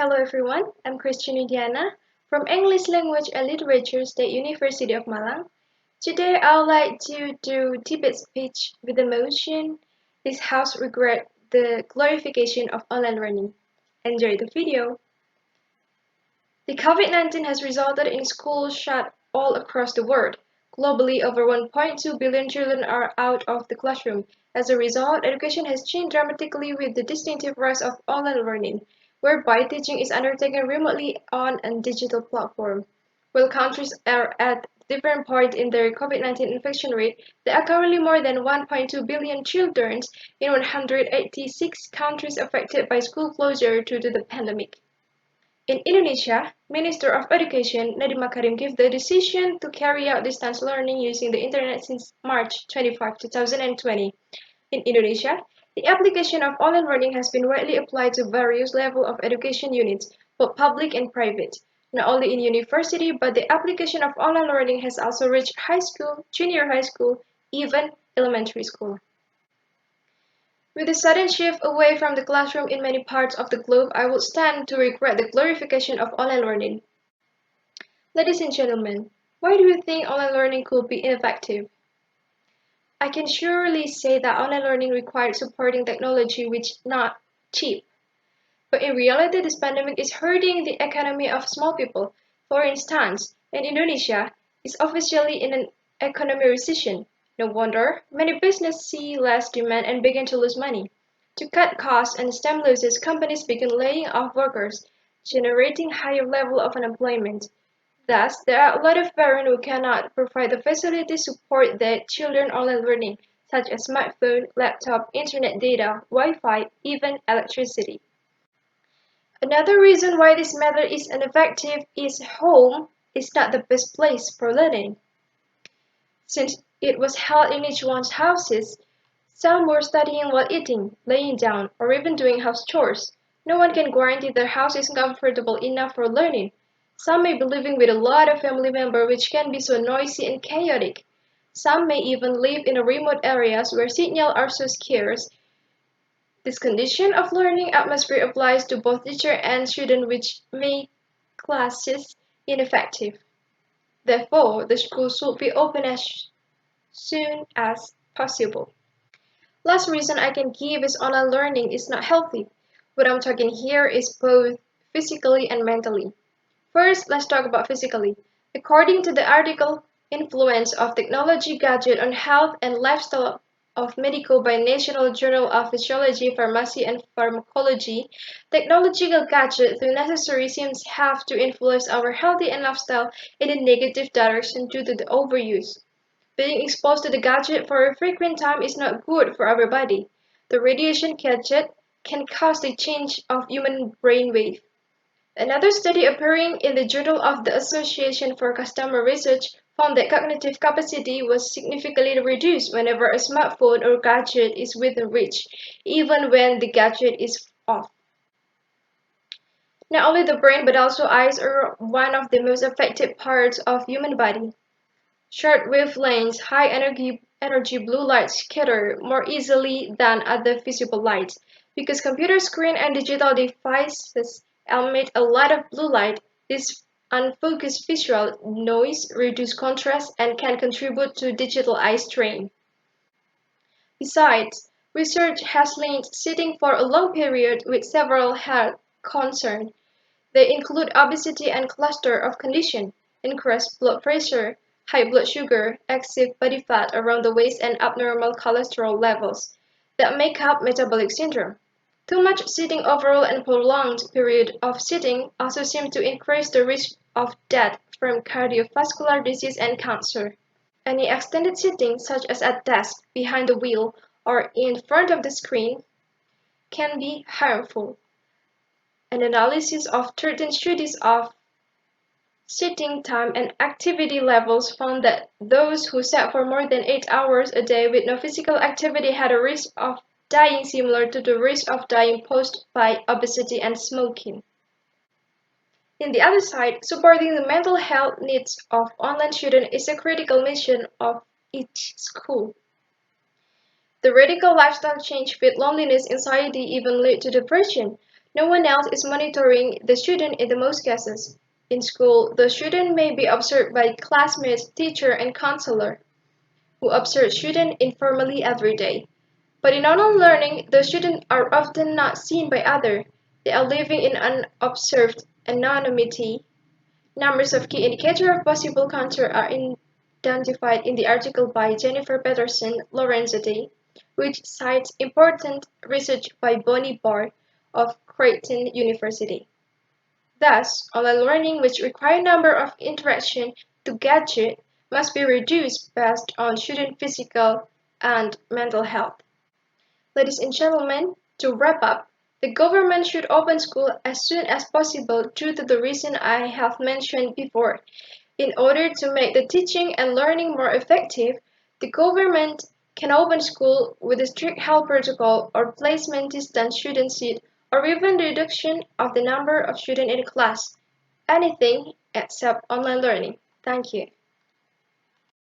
Hello everyone, I'm Christian Diana from English Language and Literature State University of Malang. Today I would like to do debate speech with the motion This House regret the glorification of online learning. Enjoy the video. The COVID-19 has resulted in schools shut all across the world. Globally, over 1.2 billion children are out of the classroom. As a result, education has changed dramatically with the distinctive rise of online learning, whereby teaching is undertaken remotely on a digital platform. While countries are at different points in their COVID-19 infection rate, there are currently more than 1.2 billion children in 186 countries affected by school closure due to the pandemic. In Indonesia, Minister of Education Nadiem Makarim gave the decision to carry out distance learning using the internet since March 25, 2020. In Indonesia, the application of online learning has been widely applied to various levels of education units, both public and private. Not only in university, but the application of online learning has also reached high school, junior high school, even elementary school. With the sudden shift away from the classroom in many parts of the globe, I would stand to regret the glorification of online learning. Ladies and gentlemen, why do you think online learning could be ineffective? I can surely say that online learning requires supporting technology which is not cheap. But in reality, this pandemic is hurting the economy of small people. For instance, in Indonesia is officially in an economic recession. No wonder many businesses see less demand and begin to lose money. To cut costs and stem losses, companies begin laying off workers, generating higher level of unemployment. Thus, there are a lot of parents who cannot provide the facilities to support their children online learning, such as smartphone, laptop, internet data, Wi-Fi, even electricity. Another reason why this method is ineffective is home is not the best place for learning. Since it was held in each one's houses, some were studying while eating, laying down, or even doing house chores. No one can guarantee their house is comfortable enough for learning. Some may be living with a lot of family members which can be so noisy and chaotic. Some may even live in remote areas where signals are so scarce. This condition of learning atmosphere applies to both teacher and student which make classes ineffective. Therefore, the school should be open as soon as possible. Last reason I can give is online learning is not healthy. What I'm talking here is both physically and mentally. First, let's talk about physically. According to the article Influence of Technology Gadget on Health and Lifestyle of Medical by National Journal of Physiology, Pharmacy and Pharmacology, technological gadgets, though necessary, seems have to influence our healthy and lifestyle in a negative direction due to the overuse. Being exposed to the gadget for a frequent time is not good for our body. The radiation gadget can cause the change of human brainwave. Another study appearing in the Journal of the Association for Customer Research found that cognitive capacity was significantly reduced whenever a smartphone or gadget is within reach, even when the gadget is off. Not only the brain but also eyes are one of the most affected parts of human body. Short wavelengths, high energy blue light scatter more easily than other visible lights. Because computer screen and digital devices emit a lot of blue light, this unfocused visual noise reduces contrast and can contribute to digital eye strain. Besides, research has linked sitting for a long period with several health concerns. They include obesity and cluster of conditions, increased blood pressure, high blood sugar, excessive body fat around the waist and abnormal cholesterol levels that make up metabolic syndrome. Too much sitting overall and prolonged period of sitting also seem to increase the risk of death from cardiovascular disease and cancer. Any extended sitting, such as at desk, behind the wheel, or in front of the screen, can be harmful. An analysis of 13 studies of sitting time and activity levels found that those who sat for more than 8 hours a day with no physical activity had a risk of dying similar to the risk of dying posed by obesity and smoking. On the other side, supporting the mental health needs of online students is a critical mission of each school. The radical lifestyle change with loneliness, anxiety even lead to depression. No one else is monitoring the student in the most cases. In school, the student may be observed by classmates, teacher, and counselor, who observe student informally every day. But in online learning, the students are often not seen by others. They are living in unobserved anonymity. Numbers of key indicators of possible cancer are identified in the article by Jennifer Peterson Lorenzetti, which cites important research by Bonnie Barr of Creighton University. Thus, online learning, which requires a number of interactions to gadget, must be reduced based on student physical and mental health. Ladies and gentlemen, to wrap up, the government should open school as soon as possible due to the reason I have mentioned before. In order to make the teaching and learning more effective, the government can open school with a strict health protocol or placement distance student seat or even the reduction of the number of students in class. Anything except online learning. Thank you.